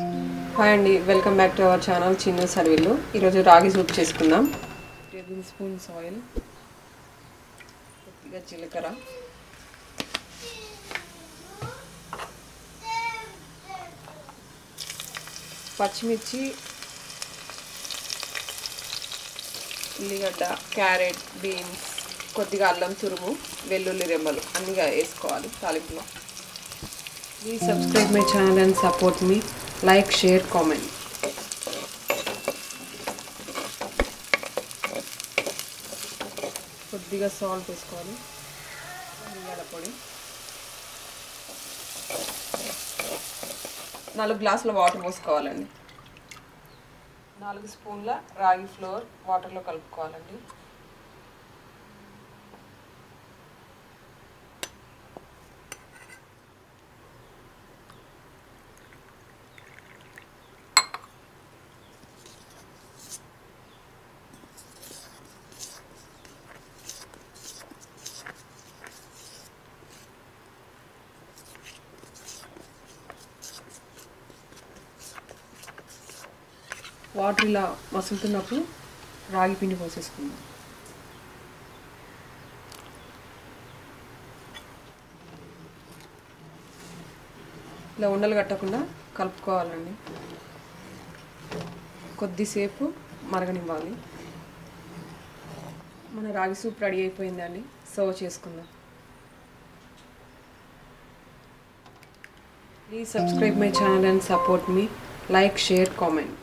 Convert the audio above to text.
Hi అండి, welcome back to our channel చిన్న సర్వీలు. ఈరోజు రాగి సూప్ చేసుకుందాం. టేబుల్ స్పూన్స్ ఆయిల్, కొద్దిగా జీలకర్ర, పచ్చిమిర్చి, ఉల్లిగడ్డ, క్యారెట్, బీన్స్, కొద్దిగా అల్లం తురుము, వెల్లుల్లి రెమ్మలు అన్నీ వేసుకోవాలి తాలింపులో. Please subscribe my channel and support me. Like, share, comment. కొద్దిగా సాల్ట్ వేసుకోవాలి, మిరియాల పొడి, 4 గ్లాసుల వాటర్ పోసుకోవాలండి. 4 స్పూన్ల రాగి ఫ్లోర్ వాటర్లో కలుపుకోవాలండి. వాటర్ ఇలా మసులుతున్నప్పుడు రాగి పిండి పోసేసుకుందాం. ఇలా ఉండలు కట్టకుండా కలుపుకోవాలండి. కొద్దిసేపు మరగనివ్వాలి. మన రాగి సూప్ రెడీ అయిపోయిందండి. సర్వ్ చేసుకుందాం. Please subscribe my channel and support me. Like, share, comment.